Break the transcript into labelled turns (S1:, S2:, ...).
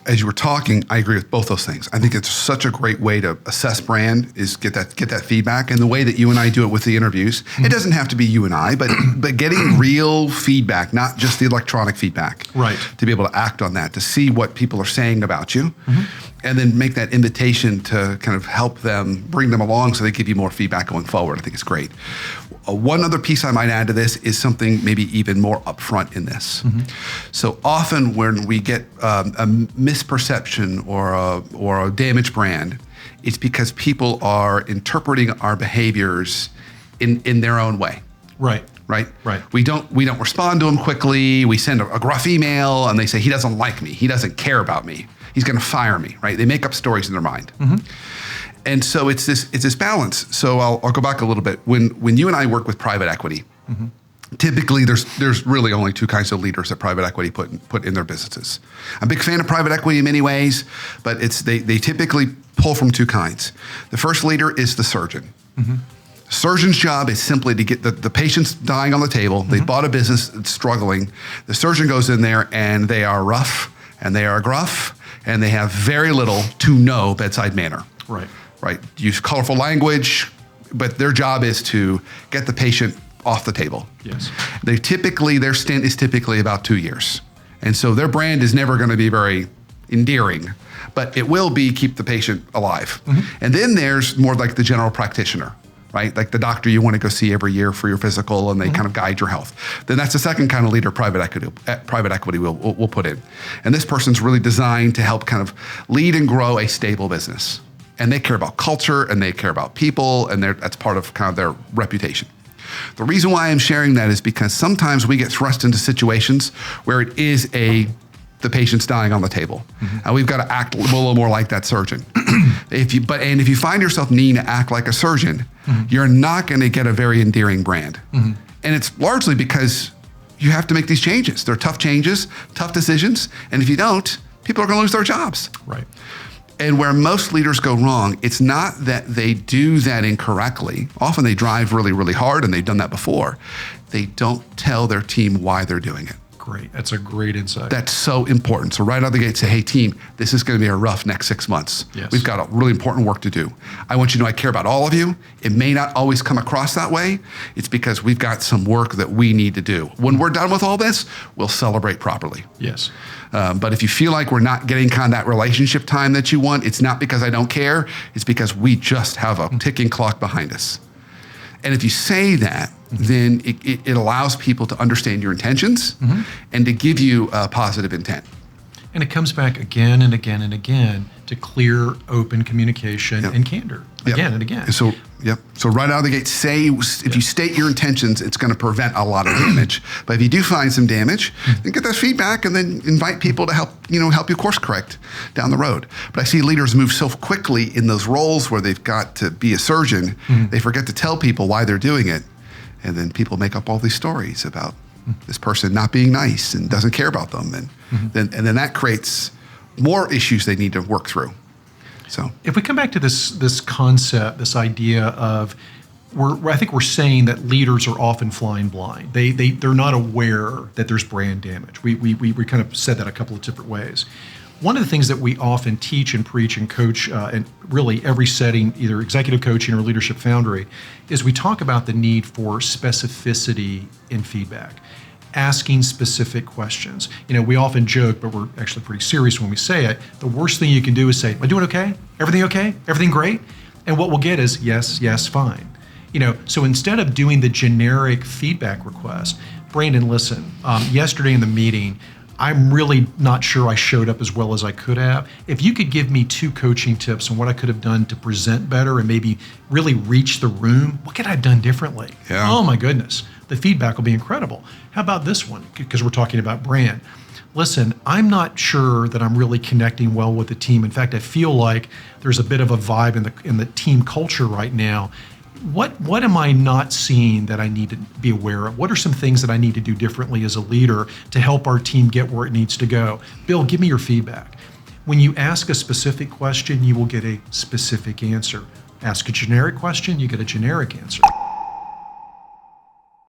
S1: as you were talking, I agree with both those things. I think it's such a great way to assess brand is get that feedback. And the way that you and I do it with the interviews, it doesn't have to be you and I, but getting real feedback, not just the electronic feedback.
S2: Right.
S1: To be able to act on that, to see what people are saying about you, and then make that invitation to kind of help them, bring them along so they give you more feedback going forward. I think it's great. One other piece I might add to this is something maybe even more upfront in this. So often when we get a misperception or a damaged brand, it's because people are interpreting our behaviors in their own way.
S2: Right.
S1: Right?
S2: Right.
S1: We don't respond to them quickly. We send a gruff email and they say, he doesn't like me. He doesn't care about me. He's going to fire me, right? They make up stories in their mind. And so it's this balance. So I'll go back a little bit. When you and I work with private equity, typically there's really only two kinds of leaders that private equity put in their businesses. I'm a big fan of private equity in many ways, but they typically pull from two kinds. The first leader is the surgeon. Surgeon's job is simply to get the patient's dying on the table. They bought a business that's struggling. The surgeon goes in there and they are rough and they are gruff and they have very little to no bedside manner. Right. Use colorful language, but their job is to get the patient off the table.
S2: Yes.
S1: Their stint is typically about 2 years. And so their brand is never going to be very endearing, but it will be keep the patient alive. And then there's more like the general practitioner, right? Like the doctor you want to go see every year for your physical and they kind of guide your health. Then that's the second kind of leader private equity will put in. And this person's really designed to help kind of lead and grow a stable business. And they care about culture and they care about people and that's part of kind of their reputation. The reason why I'm sharing that is because sometimes we get thrust into situations where it is the patient's dying on the table. And we've got to act a little more like that surgeon. If you find yourself needing to act like a surgeon, you're not going to get a very endearing brand. And it's largely because you have to make these changes. They're tough changes, tough decisions. And if you don't, people are going to lose their jobs.
S2: Right.
S1: And where most leaders go wrong, it's not that they do that incorrectly. Often they drive really, really hard, and they've done that before. They don't tell their team why they're doing it.
S2: Great. That's a great insight.
S1: That's so important. So right out of the gate, say, hey, team, this is going to be a rough next 6 months.
S2: Yes.
S1: We've got a really important work to do. I want you to know I care about all of you. It may not always come across that way. It's because we've got some work that we need to do. When we're done with all this, we'll celebrate properly.
S2: Yes.
S1: But if you feel like we're not getting kind of that relationship time that you want, it's not because I don't care. It's because we just have a ticking clock behind us. And if you say that, then it allows people to understand your intentions and to give you a positive intent.
S2: And it comes back again and again and again to clear, open communication and candor again and again.
S1: So right out of the gate, if you state your intentions, it's going to prevent a lot of damage. But if you do find some damage, then get that feedback and then invite people to help you course correct down the road. But I see leaders move so quickly in those roles where they've got to be a surgeon, they forget to tell people why they're doing it. And then people make up all these stories about this person not being nice and doesn't care about them. And then that creates more issues they need to work through. So
S2: if we come back to this concept, this idea of, I think we're saying that leaders are often flying blind. They're not aware that there's brand damage. We kind of said that a couple of different ways. One of the things that we often teach and preach and coach in really every setting, either executive coaching or leadership foundry, is we talk about the need for specificity in feedback. Asking specific questions. We often joke, but we're actually pretty serious when we say it. The worst thing you can do is say, am I doing okay? Everything okay? Everything great? And what we'll get is yes, fine. So instead of doing the generic feedback request, Brandon, listen, yesterday in the meeting, I'm really not sure I showed up as well as I could have. If you could give me 2 coaching tips on what I could have done to present better and maybe really reach the room, what could I have done differently?
S1: Yeah.
S2: Oh my goodness, the feedback will be incredible. How about this one? Because we're talking about brand. Listen, I'm not sure that I'm really connecting well with the team. In fact, I feel like there's a bit of a vibe in the team culture right now. What am I not seeing that I need to be aware of? What are some things that I need to do differently as a leader to help our team get where it needs to go? Bill, give me your feedback. When you ask a specific question, you will get a specific answer. Ask a generic question, you get a generic answer.